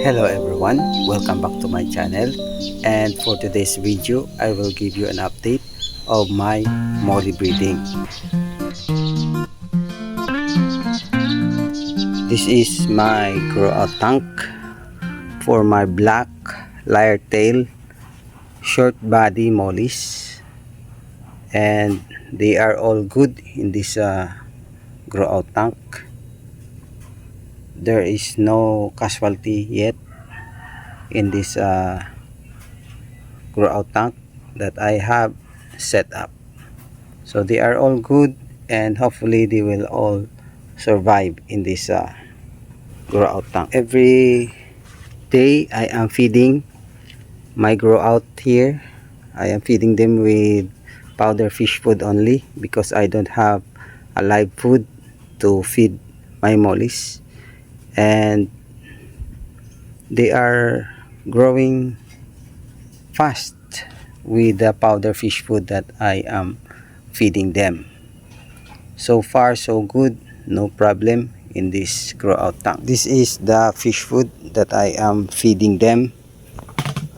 Hello everyone, welcome back to my channel, and for today's video I will give you an update of my molly breeding. This is my grow out tank for my black lyre tail short body mollies, and they are all good in this grow out tank. There is no casualty yet in this grow out tank that I have set up, so they are all good and hopefully they will all survive in this grow out tank. Every day I am feeding my grow out here. I am feeding them with powder fish food only because I don't have a live food to feed my mollies, and they are growing fast with the powder fish food that I am feeding them. So far so good, no problem in this grow out tank. This is the fish food that I am feeding them.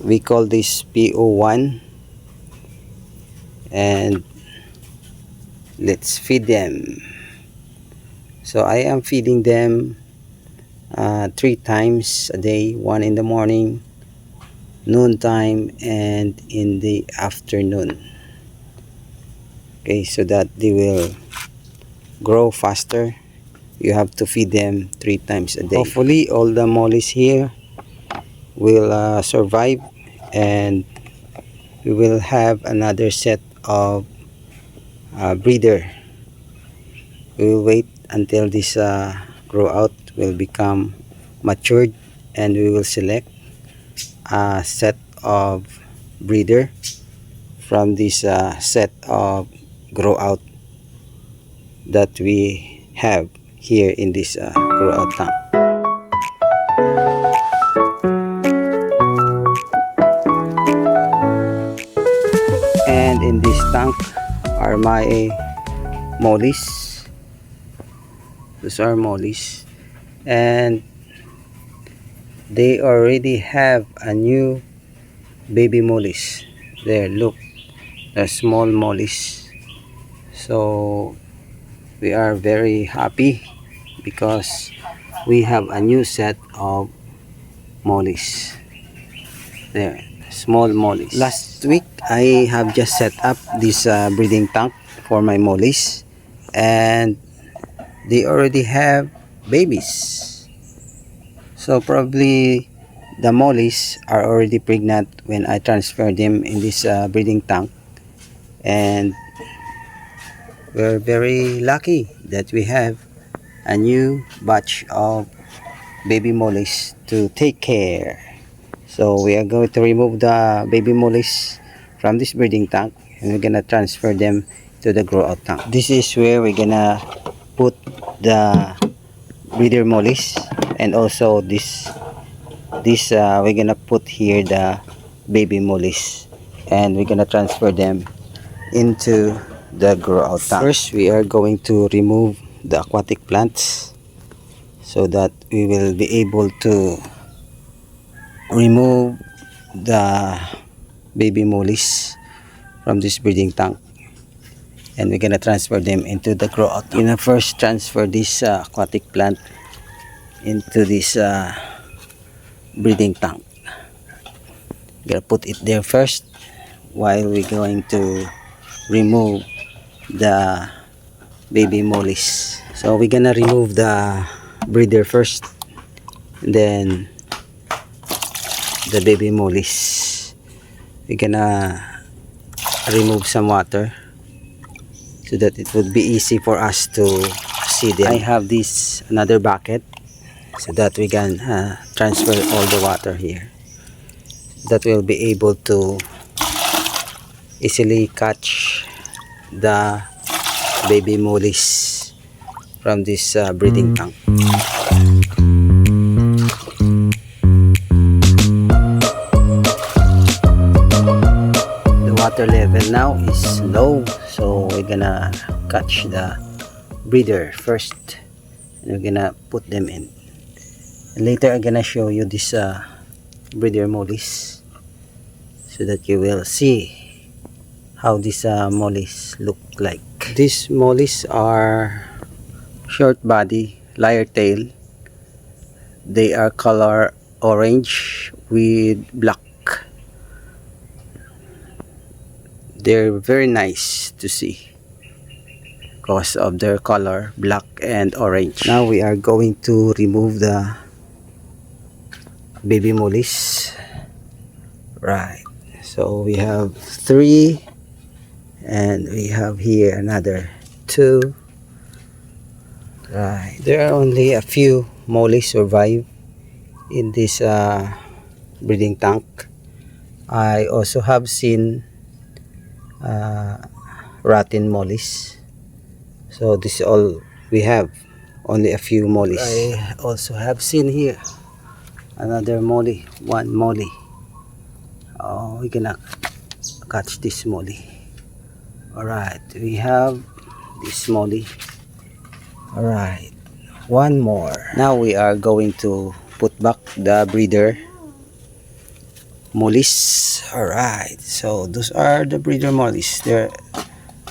We call this PO1, and let's feed them. So I am feeding them 3 times a day, one in the morning, noon time, and in the afternoon. Okay, so that they will grow faster, you have to feed them 3 times a day. Hopefully all the mollies here will survive, and we will have another set of breeder. We will wait until this grow out will become matured, and we will select a set of breeder from this set of grow out that we have here in this grow out tank. And in this tank are my mollies. Those are mollies, and they already have a new baby mollies. There, look, the small mollies. So we are very happy because we have a new set of mollies. There, small mollies. Last week I have just set up this breeding tank for my mollies, and they already have babies. So probably the mollies are already pregnant when I transfer them in this breeding tank, and we're very lucky that we have a new batch of baby mollies to take care. So we are going to remove the baby mollies from this breeding tank, and we're gonna transfer them to the grow out tank. This is where we're gonna put the breeder mollies, and also this we're gonna put here the baby mollies, and we're gonna transfer them into the grow out tank. First we are going to remove the aquatic plants so that we will be able to remove the baby mollies from this breeding tank, and we're gonna transfer them into the grow out. We're gonna first transfer this aquatic plant into this breeding tank. We're gonna put it there first while we're going to remove the baby mollies. So we're gonna remove the breeder first, then the baby mollies. We're gonna remove some water so that it would be easy for us to see them. I have this another bucket so that we can transfer all the water here. that will be able to easily catch the baby mollies from this breeding tank. The water level now is low, so we're gonna catch the breeder first and we're gonna put them in. And later I'm gonna show you this breeder mollies so that you will see how these mollies look like. These mollies are short body, lyre tail. They are color orange with black. They're very nice to see because of their color, black and orange. Now we are going to remove the baby mollies. Right, so we have 3 and we have here another 2. Right, there are only a few mollies survive in this breeding tank. I also have seen rotten mollies, so this is all we have, only a few mollies. I also have seen here another molly, one molly. Oh, we're gonna catch this molly. Alright, we have this molly. Alright, one more. Now we are going to put back the breeder mollies. Alright, so those are the breeder mollies. There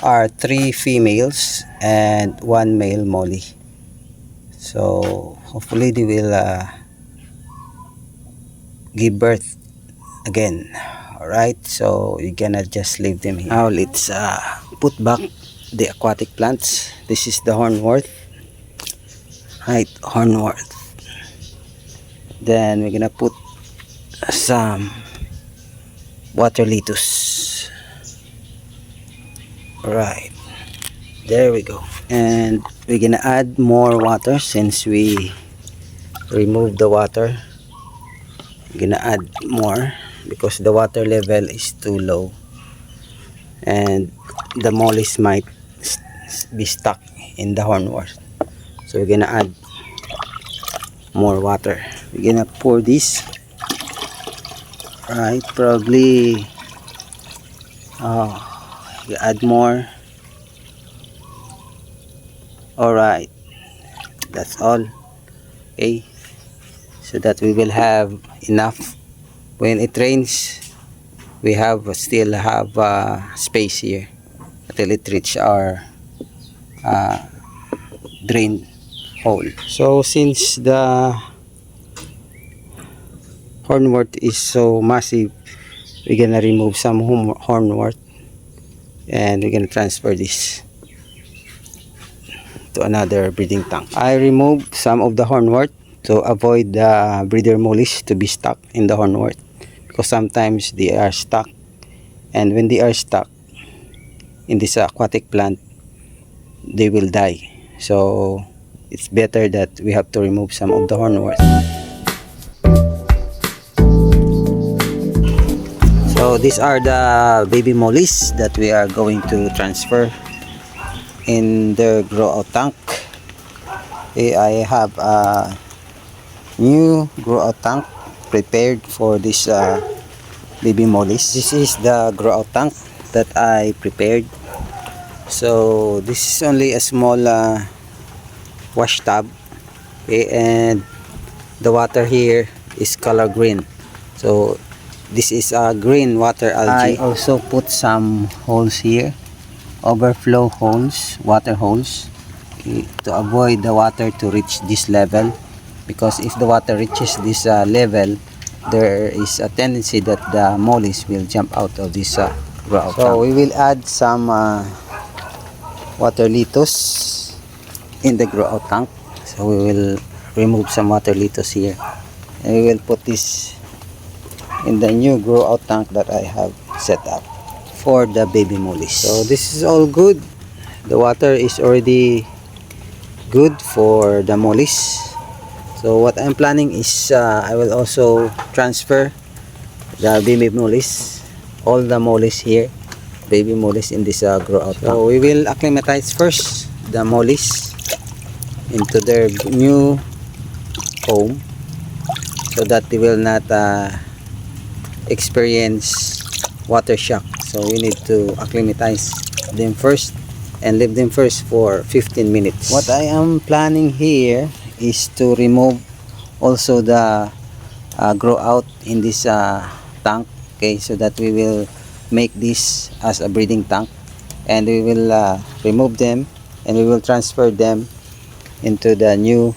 are 3 females and 1 male molly. So hopefully they will give birth again. Alright, so you're gonna just leave them here. Now let's put back the aquatic plants. This is the hornwort. Right, hornwort. Then we're gonna put some water lettuce. Alright, there we go. And we're gonna add more water since we removed the water. We're gonna add more because the water level is too low and the mollies might be stuck in the hornwort. So we're gonna add more water. We're gonna pour this. Right, probably you add more. Alright, that's all. Okay, so that we will have enough when it rains. We still have space here until it reach our drain hole. So since the hornwort is so massive, we're gonna remove some hornwort and we're gonna transfer this to another breeding tank. I removed some of the hornwort to avoid the breeder mollies to be stuck in the hornwort, because sometimes they are stuck, and when they are stuck in this aquatic plant, they will die. So it's better that we have to remove some of the hornwort. So these are the baby mollies that we are going to transfer in the grow out tank. Okay, I have a new grow out tank prepared for this baby mollies. This is the grow out tank that I prepared. So this is only a small wash tub. Okay, and the water here is color green. So this is a green water algae. I also put some holes here, overflow holes, water holes, okay, to avoid the water to reach this level, because if the water reaches this level, there is a tendency that the mollies will jump out of this grow out tank. So we will add some water lettuce in the grow out tank. So we will remove some water lettuce here and we will put this in the new grow out tank that I have set up for the baby mollies. So this is all good. The water is already good for the mollies. So what I'm planning is I will also transfer the baby mollies, all the mollies here, baby mollies in this grow out tank. So we will acclimatize first the mollies into their new home so that they will not experience water shock. So we need to acclimatize them first and leave them first for 15 minutes. What I am planning here is to remove also the grow out in this tank, okay, so that we will make this as a breeding tank, and we will remove them and we will transfer them into the new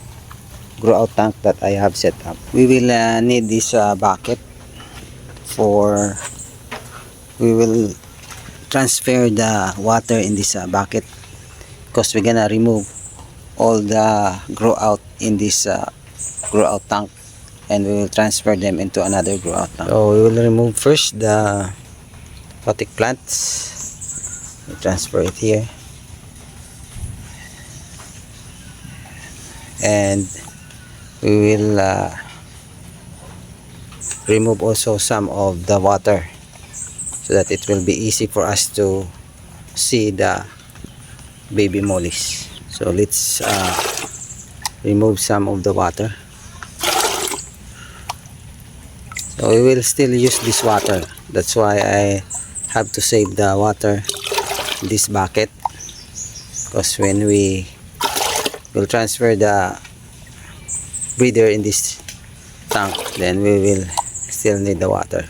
grow out tank that I have set up. We will need this bucket for we will transfer the water in this bucket, because we're gonna remove all the grow out in this grow out tank and we will transfer them into another grow out tank. So we will remove first the aquatic plants. We transfer it here, and we will remove also some of the water so that it will be easy for us to see the baby mollies. So let's remove some of the water. So we will still use this water. That's why I have to save the water in this bucket, because when we will transfer the breeder in this tank, then we will still need the water.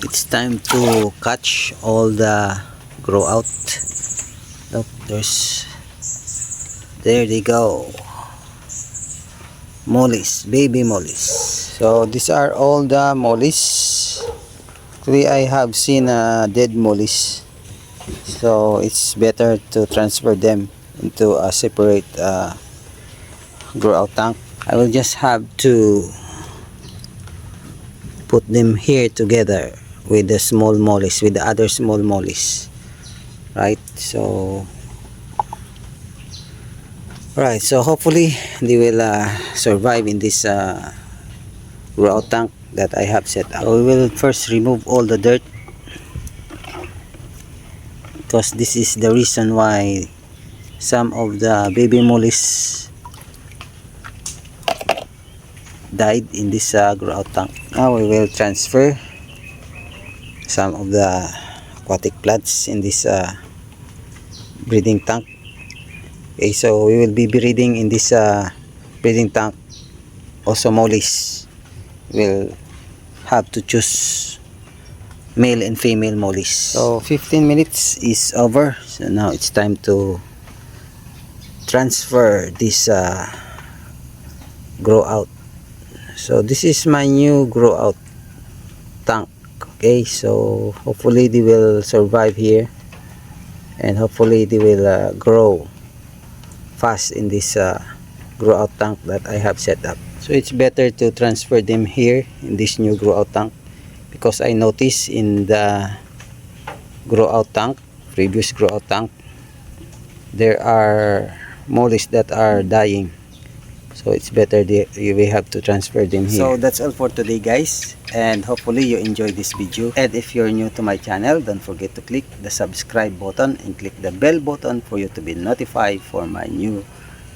It's time to catch all the grow out. Look, there they go, mollies, baby mollies. So these are all the mollies. Actually, I have seen dead mollies, so it's better to transfer them into a separate grow out tank. I will just have to put them here together with the small mollies, with the other small mollies, right? So hopefully they will survive in this grow out tank that I have set up. So we will first remove all the dirt, because this is the reason why some of the baby mollies died in this grow out tank. Now we will transfer some of the aquatic plants in this breeding tank. Okay, so we will be breeding in this breeding tank also mollies. We'll have to choose male and female mollies. So 15 minutes is over, so now it's time to transfer this grow out. So this is my new grow out tank. Okay, so hopefully they will survive here, and hopefully they will grow fast in this grow out tank that I have set up. So it's better to transfer them here in this new grow out tank, because I noticed in the grow out tank, previous grow out tank, there are mollies that are dying. So it's better we have to transfer them here. So that's all for today, guys, and hopefully you enjoyed this video. And if you're new to my channel, don't forget to click the subscribe button and click the bell button for you to be notified for my new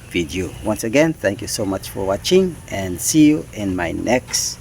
video. Once again, thank you so much for watching, and see you in my next